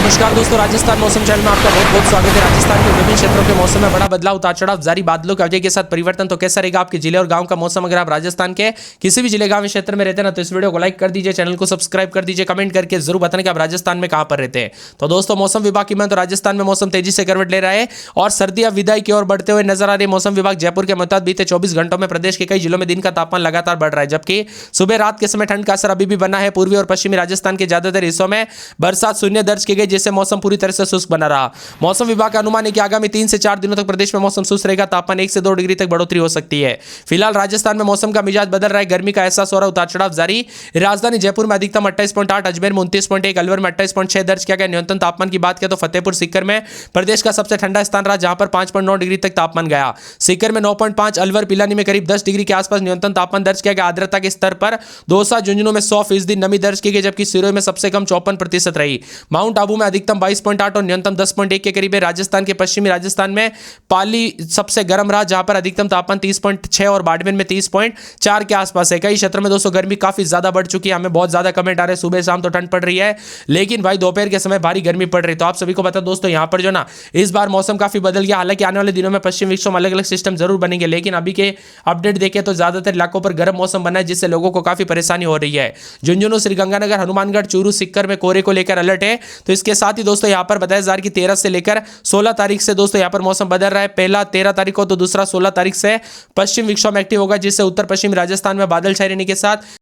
नमस्कार दोस्तों, राजस्थान मौसम चैनल में आपका बहुत बहुत स्वागत है। राजस्थान के विभिन्न क्षेत्रों के मौसम में बड़ा बदलाव, उतार चढ़ाव जारी, बादलों के अवजय के साथ परिवर्तन। तो कैसा रहेगा आपके जिले और गांव का मौसम? अगर आप राजस्थान के किसी भी जिले गांव क्षेत्र में रहते हैं ना, तो इस वीडियो को लाइक कर दीजिए, चैनल को सब्सक्राइब कर दीजिए, कमेंट करके जरूर बताएं कि आप राजस्थान में कहां पर रहते हैं। तो दोस्तों, मौसम विभाग की मैं तो राजस्थान में मौसम तेजी से करवट ले रहा है और सर्दी अब विदाई की ओर बढ़ते हुए नजर आ रही है। मौसम विभाग जयपुर के मुताबिक बीते 24 घंटों में प्रदेश के कई जिलों में दिन का तापमान लगातार बढ़ रहा है, जबकि सुबह रात के समय ठंड का असर अभी भी बना है। पूर्वी और पश्चिमी राजस्थान के ज्यादातर हिस्सों में बरसात शून्य दर्ज की गई, जिससे मौसम पूरी तरह से शुष्क बना रहा। मौसम विभाग का अनुमान है कि आगामी 3 से 4 दिनों तक प्रदेश में मौसम शुष्क रहेगा। तापमान 1 से 2 डिग्री तक बढ़ोतरी हो सकती है। फिलहाल राजस्थान में मौसम का मिजाज बदल रहा है, गर्मी का एहसास हो रहा है, उतार चढ़ाव जारी। राजधानी जयपुर में अधिकतम 28.8, अजमेर में 29.1, अलवर में 28.6 दर्ज किया गया। न्यूनतम तापमान की बात करें तो फतेहपुर सीकर में प्रदेश का सबसे ठंडा स्थान रहा, जहां पर 5.9 डिग्री तक तापमान गया। सीकर में 9.5, अलवर पिलानी में करीब 10 डिग्री के आसपास न्यूनतम तापमान दर्ज किया गया। आर्द्रता के स्तर पर दौसा झुंझुनू में 100% नमी दर्ज की गई, जबकि सिरोही में सबसे कम 54% रही। माउंट आबू में अधिकतम 22.8 और न्यूनतम 10.1 के करीब है। राजस्थान के पश्चिमी राजस्थान में पाली सबसे गर्म रहा, जहां पर अधिकतम तापमान 30.6 और बाड़मेर में 30.4 के आसपास है। कई क्षेत्रों में दोस्तों गर्मी काफी ज्यादा बढ़ चुकी है। हमें बहुत ज्यादा कमेंट आ रहे हैं, सुबह शाम तो ठंड पड़ रही है, लेकिन भाई दोपहर के समय भारी गर्मी पड़ रही है। तो आप सभी को पता दोस्तों, यहां पर जो ना इस बार मौसम काफी बदल गया। हालांकि आने वाले दिनों में पश्चिम विक्षोभ अलग अलग सिस्टम जरूर बनेंगे, लेकिन अभी के अपडेट देखें तो ज्यादातर इलाकों पर गर्म मौसम बना है, जिससे लोगों को काफी परेशानी हो रही है। झुंझुनू, श्रीगंगानगर, हनुमानगढ़, चूरू, सिक्कर में कोहरे को लेकर अलर्ट है। तो इसके साथ ही दोस्तों यहां पर बताया जा रहा है कि 13 से लेकर 16 तारीख से दोस्तों यहां पर मौसम बदल रहा है। पहला 13 तारीख को तो दूसरा 16 तारीख से पश्चिम विक्षोभ एक्टिव होगा, जिससे उत्तर पश्चिम राजस्थान में बादल छाए रहने के साथ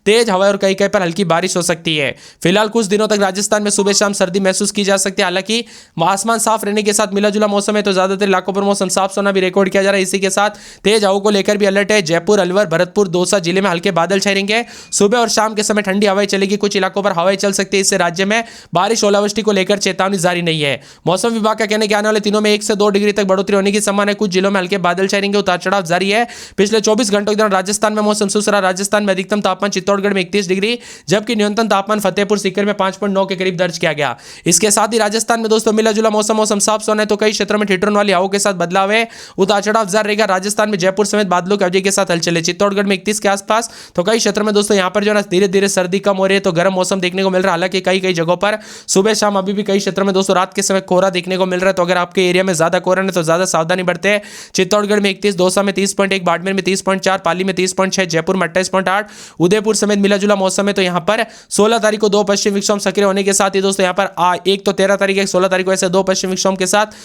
तेज हवा और कई कई पर हल्की बारिश हो सकती है। फिलहाल कुछ दिनों तक राजस्थान में सुबह शाम सर्दी महसूस की जा सकती है। हालांकि आसमान साफ रहने के साथ मिला जुला मौसम है, तो ज्यादातर इलाकों पर मौसम साफ सोना भी रिकॉर्ड किया जा रहा है। इसी के साथ तेज हवा को लेकर भी अलर्ट है। जयपुर, अलवर, भरतपुर, दौसा जिले में हल्के बादल छाए रहेंगे। सुबह और शाम के समय ठंडी हवाएं चलेगी, कुछ इलाकों पर हवाएं चल सकती है। इससे राज्य में बारिश ओलावृष्टि को लेकर चेतावनी जारी नहीं है। मौसम विभाग का कहना है कि आने वाले दिनों में 1 से 2 डिग्री तक बढ़ोतरी होने की संभावना है। कुछ जिलों में हल्के बादल छाए रहेंगे, उतार चढ़ाव जारी है। पिछले 24 घंटों के दौरान राजस्थान में मौसम शुष्क रहा। राजस्थान में अधिकतम तापमान चित्तौड़गढ़ में 31 डिग्री, जबकि न्यूनतम तापमान फतेहपुर सीकर में 5.9 के करीब दर्ज किया गया। इसके साथ ही राजस्थान में दोस्तों मिला जुला मौसम साफ सोना है, तो कई क्षेत्रों में ठिठुरन वाली हवाओं के साथ बदलाव है, उतार चढ़ाव जारी रहेगा। राजस्थान में जयपुर समेत बादलों के अवजय के साथ हलचल है। चित्तौड़गढ़ में 31 के आसपास, तो कई क्षेत्रों में दोस्तों यहां पर जो है धीरे धीरे सर्दी कम हो रही है, तो गर्म मौसम देखने को मिल रहा है। हालांकि कई कई जगहों पर सुबह शाम अभी भी कई क्षेत्रों में दोस्तों रात के समय कोहरा देखने को मिल रहा है। तो अगर आपके एरिया में ज्यादा कोहरा है तो ज्यादा सावधानी बरते हैं। चित्तौड़गढ़ में 31, दौसा में 30.1, बाड़मेर में 30.4, पाली में 30.6, जयपुर में 28.8, उदयपुर समेत मिला जुला मौसम है। तो यहां पर 16 तारीख को 2 पश्चिम विक्षोभ सक्रिय होने के साथ ही दोस्तों यहां पर एक तो 13 तारीख, 16 तारीख को ऐसे 2 पश्चिम विक्षोभ के साथ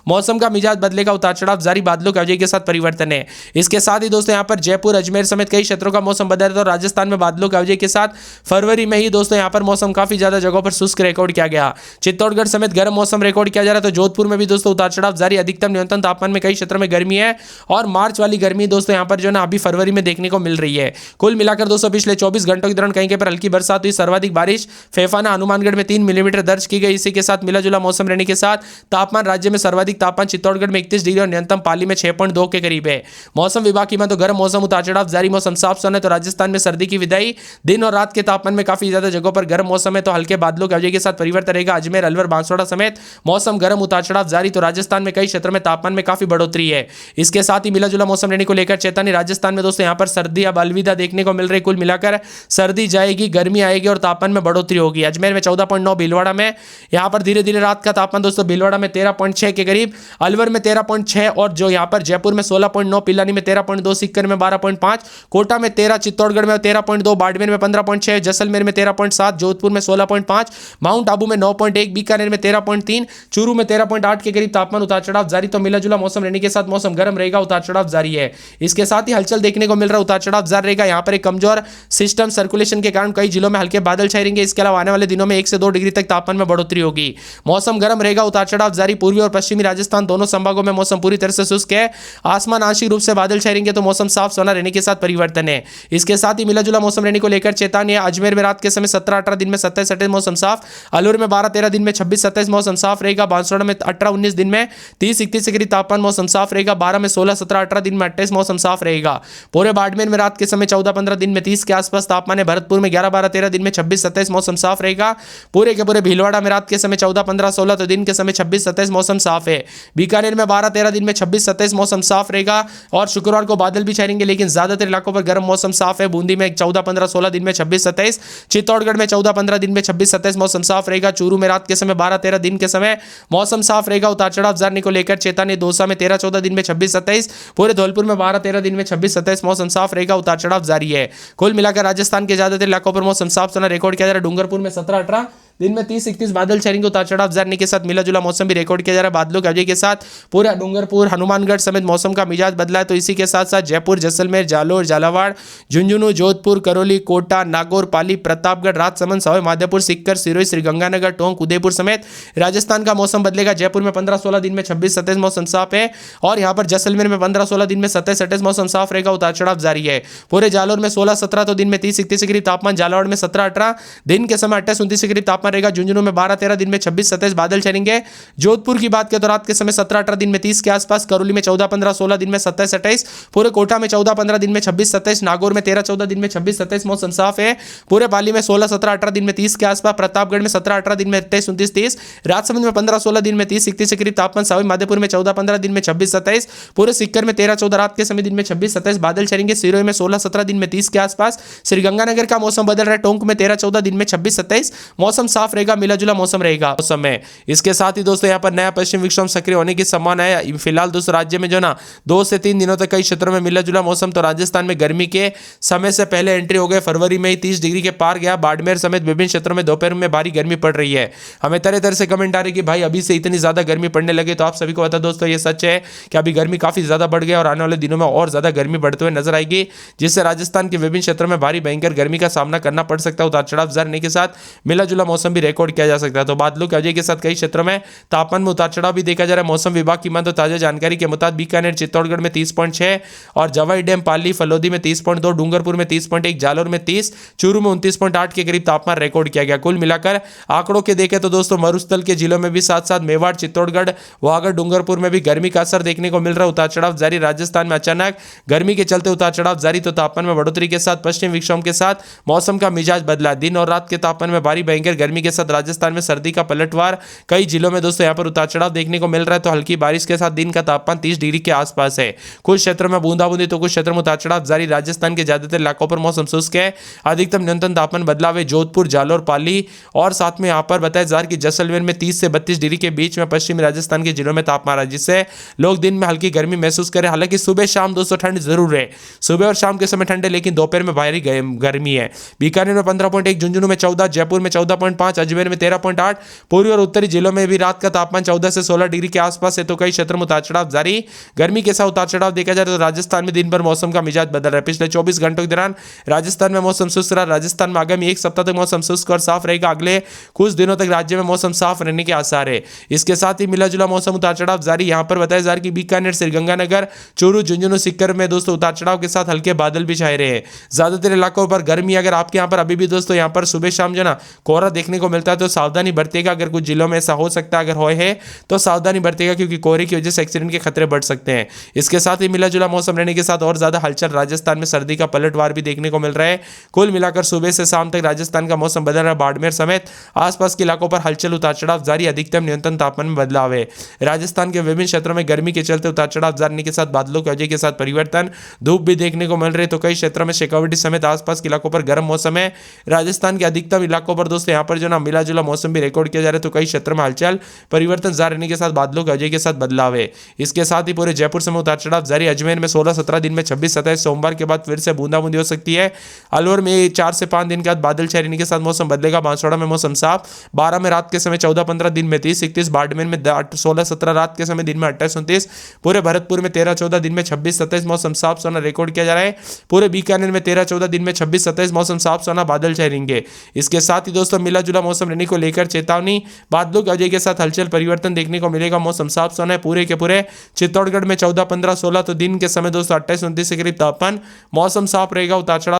मौसम का मिजाज बदलेगा, उतार चढ़ाव जारी, बादलों के अवजय के साथ परिवर्तन है। इसके साथ ही दोस्तों यहां पर जयपुर, अजमेर समेत कई क्षेत्रों का मौसम बदल रहा है। राजस्थान में बादलों के अवजय के साथ फरवरी में ही दोस्तों यहां पर मौसम काफी ज्यादा जगहों पर शुष्क रिकॉर्ड किया गया। चित्तौड़गढ़ समेत गर्म मौसम रिकॉर्ड किया जा रहा है। तो जोधपुर में भी दोस्तों उतार चढ़ाव जारी, अधिकतम न्यूनतम तापमान में कई क्षेत्रों में गर्मी है और मार्च वाली गर्मी दोस्तों यहां पर जो है अभी फरवरी में देखने को मिल रही है। कुल मिलाकर दोस्तों पिछले 24 घंटों के दौरान कहीं पर हल्की बरसात हुई। सर्वाधिक बारिश फैफाना, हनुमानगढ़ में 3 मिलीमीटर दर्ज की गई। इसी के साथ मिला जुला मौसम रहने के साथ तापमान राज्य में सर्वाधिक तापमान चित्तौड़गढ़ में 31 डिग्री और न्यूनतम पाली में 6.2 के करीब है। मौसम विभाग की तो गर्म मौसम, उतार चढ़ाव जारी, मौसम साफ सोना है। तो राजस्थान में सर्दी की विदाई, दिन और रात के तापमान में काफी ज्यादा जगहों पर गर्म मौसम है, तो हल्के बादलों के अवजय के साथ परिवर्तन रहेगा। अजमेर, अलवर, बांसवाड़ा समेत मौसम गर्म, उतार चढ़ाव जारी। तो राजस्थान में कई क्षेत्रों में तापमान में काफी बढ़ोतरी है। इसके साथ ही मिला जुला मौसम रहने को लेकर चेतावनी। राजस्थान में दोस्तों यहां पर सर्दी अब अलविदा देखने को मिल रही। कुल मिलाकर सर्दी जाएगी, गर्मी आएगी और तापमान में बढ़ोतरी होगी। अजमेर में 14.9, भीलवाड़ा में यहां पर धीरे धीरे रात का तापमान दोस्तों भीलवाड़ा में 13.6 के करीब, अलवर में 13.6 और जो यहां पर जयपुर में 16.9, पिलानी में 13.2, सिक्कर में 12.5, कोटा में 13, चित्तौड़गढ़ में 13.2, बाड़मेर में 15.6, जैसलमेर में 13.7, जोधपुर में 16.5, माउंट आबू में 9.1, बीकानेर में 13.3, चूरू में 13.8 के करीब तापमान, उतार चढ़ाव जारी। तो मिला जुला मौसम रहने के साथ मौसम गर्म रहेगा, उतार चढ़ाव जारी है। इसके साथ ही हलचल देखने को मिल रहा है, उतार चढ़ाव जारी रहेगा। यहां पर एक कमजोर सिस्टम सर्कुलेशन के कारण कई जिलों में हल्के बादल छाए रहेंगे। इसके अलावा आने वाले दिनों में 1 से 2 डिग्री तक तापमान में बढ़ोतरी होगी। मौसम गर्म रहेगा, उतार चढ़ाव जारी। पूर्वी और पश्चिमी राजस्थान दोनों संभागों में मौसम पूरी तरह से शुष्क है। आसमान आंशिक रूप से बादल छाए रहेंगे, तो मौसम साफ सोना रहने के साथ परिवर्तन है। इसके साथ ही मिला जुला मौसम रहने को लेकर चेतावनी है। अजमेर में रात के समय 17-18 दिन में 27-28 मौसम साफ, अलवर में 12-13 दिन में 26-27 मौसम साफ रहेगा। बांसवाड़ा में 18-19 दिन में 30-31 के करीब तापमान मौसम साफ रहेगा। 12 में 16-17-18 दिन में 28 मौसम साफ रहेगा। पूरे बाड़मेर में रात के समय 14-15 दिन में 30 के आसपास तापमान है। भरतपुर में 11-12-13 दिन में 26-27 मौसम साफ रहेगा। पूरे के पूरे भीलवाड़ा में रात के समय 14-15-16 तो दिन के समय 26-27 मौसम साफ है। बीकानेर में 12-13 दिन में 26-27 मौसम साफ रहेगा और शुक्रवार को बादल भी छाएंगे, लेकिन ज्यादातर इलाकों पर गर्म मौसम साफ है। बूंदी में 14-15-16 दिन में 26-27, चित्तौड़गढ़ में 14-15 दिन में 26-27 मौसम साफ रहेगा। चूरू में रात के समय 12-13 दिन के समय मौसम साफ रहेगा। उतार चढ़ाव जारी को लेकर चेतावनी। दौसा में 13-14 दिन में 26-27, पूरे धौलपुर में 12-13 दिन में 26-27 मौसम साफ रहेगा। उतार चढ़ाव जारी है। कुल मिलाकर राजस्थान के ज्यादातर इलाकों पर मौसम साफ सोना रिकॉर्ड किया जा रहा है। डूंगरपुर में 17-18 दिन में 30-31 बादल छाएंगे। उतार चढ़ाव जाने के साथ मिला जुला मौसम भी रिकॉर्ड किया जा रहा है। बादलों की वजह के साथ पूरा डूंगरपुर हनुमानगढ़ समेत मौसम का मिजाज बदला है। तो इसी के साथ साथ जयपुर, जैसलमेर, जालोर, झालावाड़, झुंझुनू, जोधपुर, करौली, कोटा, नागौर, पाली, प्रतापगढ़, राजसमंद, सवाई माधोपुर, सीकर, सिरोही, श्रीगंगानगर, टोंक, उदयपुर समेत राजस्थान का मौसम बदलेगा। जयपुर में 15-16 दिन में 26-27 मौसम साफ है और यहाँ पर जैसलमेर में 15-16 दिन में 27-28 मौसम साफ रहेगा। उतार चढ़ाव जारी है। पूरे जालोर में 16-17 तो दिन में 30-31 के करीब तापमान, झालावाड़ में 17-18 दिन के समय 28-29 के करीब तापमान रहेगा। झुंझुनू में 12-13 दिन में 26-27 बादल छाएंगे। जोधपुर की बात करें तो रात के समय 17-18 दिन में 30 के आसपास, करौली में 14-15-16 दिन में 27-28, पूरे कोटा में 14-15 दिन में 26-27, नागौर में 13-14 दिन में 26-27 मौसम साफ है। पूरे पाली में 16-17-18 दिन में 30 के आसपास, प्रतापगढ़ में 17-18 दिन में 28-29-30, राजसमंद में 15-16 दिन में 30-31 के करीब तापमान, सवाई माधोपुर में 14-15 दिन में 26-27, पूरे सीकर में 13-14 रात के समय दिन में 26-27 बादल छाएंगे। सिरोही में 16-17 दिन में 30 के आसपास, श्रीगंगानगर का मौसम बदल रहा है। टोंक में 13-14 दिन में 26-27 मौसम साफ रहेगा। मिला जुला मौसम रहेगा मौसम में। इसके साथ ही दोस्तों यहाँ पर नया पश्चिम विक्षोभ सक्रिय होने की संभावना है। फिलहाल दोस्तों राज्य में जो ना 2 से 3 दिनों तक कई क्षेत्रों में मिला जुला मौसम। तो राजस्थान में गर्मी के समय से पहले एंट्री हो गए। फरवरी में ही 30 डिग्री के पार गया। बाड़मेर समेत विभिन्न क्षेत्रों में दोपहर में भारी गर्मी पड़ रही है। हमें तरह तरह से कमेंट आ रही कि भाई अभी से इतनी ज्यादा गर्मी पड़ने लगे। तो आप सभी को बता दोस्तों ये सच है कि अभी गर्मी काफी ज्यादा बढ़ गया और आने वाले दिनों में और ज्यादा गर्मी बढ़ते हुए नजर आएगी, जिससे राजस्थान के विभिन्न क्षेत्रों में भारी भयंकर गर्मी का सामना करना पड़ सकता है। उतार चढ़ाव जारी के साथ मिला जुला मौसम भी रिकॉर्ड किया जा सकता है। तो बादलों की वजह के साथ कई क्षेत्रों में तापमान में उतार चढ़ाव भी देखा जा रहा है। मौसम विभाग की माने तो ताजा जानकारी के मुताबिक बीकानेर, चित्तौड़गढ़ में 30.6 और जवाई डैम, पाली, फलोदी में 30.2, डूंगरपुर में 30.1, जालोर में 30, चूरू में 29.8 के करीब तापमान रिकॉर्ड किया गया। कुल मिलाकर आंकड़ों के देखें तो दोस्तों मरुस्थल के जिलों में भी साथ साथ मेवाड़, चित्तौड़गढ़, वागड़, डूंगरपुर में भी गर्मी का असर देखने को मिल रहा है। उतार चढ़ाव जारी। राजस्थान में अचानक गर्मी के चलते उतार चढ़ाव जारी। तो तापमान में बढ़ोतरी के साथ पश्चिम विक्षोभ के साथ मौसम का मिजाज बदला। दिन और रात के तापमान में भारी भयंकर गर्मी के साथ राजस्थान में सर्दी का पलटवार। कई जिलों में दोस्तों यहाँ पर उतार चढ़ाव देखने को मिल रहा है। तो हल्की बारिश के साथ दिन का तापमान 30 डिग्री के आसपास है। कुछ क्षेत्रों में बूंदाबूंदी तो कुछ क्षेत्रों में उतार चढ़ाव जारी। राजस्थान के ज्यादातर इलाकों पर मौसम शुष्क है। अधिकतम न्यूनतम तापमान बदलाव है। जोधपुर, जालोर, पाली और साथ में यहाँ पर बताया जा रहा है कि जैसलमेर में 30 से 32 डिग्री के बीच में पश्चिमी राजस्थान के जिलों में तापमान है, जिससे लोग दिन में हल्की गर्मी महसूस करें। हालांकि सुबह शाम दोस्तों ठंड जरूर है। सुबह और शाम के समय ठंड है, लेकिन दोपहर में भारी गर्मी है। बीकानेर में 15.1, झुंझुनू में 14, जयपुर में 14.5, अजमेर में 13.8, पूर्वी और उत्तरी जिलों में भी रात का तापमान 14 से 16 डिग्री के आसपास है। तो कई क्षेत्रों में उतार चढ़ाव जारी। गर्मी के साथ उतार चढ़ाव देखा जाए तो राजस्थान में दिन भर मौसम का मिजाज बदल रहा है। पिछले 24 घंटों के दौरान राजस्थान में मौसम शुष्क रहा। राजस्थान में आगामी एक सप्ताह तक मौसम शुष्क और साफ रहेगा। अगले कुछ दिनों तक राज्य में मौसम साफ रहने के आसार है। इसके साथ ही मिला जुला मौसम उतार चढ़ाव जारी। यहाँ पर बताया जा रहा है कि बीकानेर, श्रीगंगानगर, चूरू, झुंझुनू, सीकर में दोस्तों उतार चढ़ाव के साथ हल्के बादल भी छाए रहे हैं। ज्यादातर इलाकों पर गर्मी। अगर आपके यहाँ पर अभी भी दोस्तों यहाँ पर सुबह शाम जो ना कोहरा देखने को मिलता है तो सावधानी बरतेगा। अगर कुछ जिलों में ऐसा हो सकता है, अगर हो है तो सावधानी बरतेगा, क्योंकि कोहरे की वजह से एक्सीडेंट के खतरे बढ़ सकते हैं। इसके साथ ही मिला जुला मौसम रहने के साथ और ज्यादा हलचल राजस्थान में सर्दी का पलटवार भी देखने को मिल रहा है। कुल मिलाकर सुबह से शाम तक राजस्थान का मौसम बदल रहा है। बाड़मेर समेत आसपास के इलाकों पर हलचल उतार चढ़ाव जारी। अधिकतम न्यूनतम तापमान में बदलाव है। राजस्थान के विभिन्न क्षेत्रों में गर्मी के चलते उतार चढ़ाव जारी के साथ बादलों की वजह के साथ परिवर्तन, धूप भी देखने को मिल रही है। तो कई क्षेत्रों में शेखावटी समेत आसपास के इलाकों पर गर्म मौसम है। राजस्थान के अधिकतम इलाकों पर दोस्तों यहाँ पर जो ना मिला जुला मौसम भी रिकॉर्ड किया जा रहा है। तो कई क्षेत्रों में हलचल परिवर्तन जारी रहने के साथ बादलों की वजह के साथ बदलाव है। इसके साथ ही पूरे जयपुर में उतार चढ़ाव जारी। अजमेर में 16-17 दिन में 26-27, सोमवार के बाद फिर से बूंदाबूंदी हो सकती है। अलवर में 4 से 5 दिन के बाद बादल छाए रहने के साथ मौसम बदलेगा। बांसवाड़ा में मौसम साफ। 12 में रात के समय 14-15 दिन में 30-31, बाड़मेर में 16-17 रात के समय दिन में 28-29, पूरे भरतपुर में 13-14 दिन में 26-27 मौसम साफ सोना रिकॉर्ड किया जा रहा है। पूरे बीकानेर में 13-14 दिन में 26-27 मौसम साफ सोना बादल छाए रहेंगे। इसके साथ ही दोस्तों मिला जुला मौसम रहने को लेकर चेतावनी। बादलों की वजह के साथ हलचल परिवर्तन देखने को मिलेगा। मौसम साफ सोना है पूरे के पूरे। चित्तौड़गढ़ में 14-15-16 तो दिन के समय दोस्तों 28-29 के करीब तापमान। मौसम साफ रहेगा। उतार चढ़ाव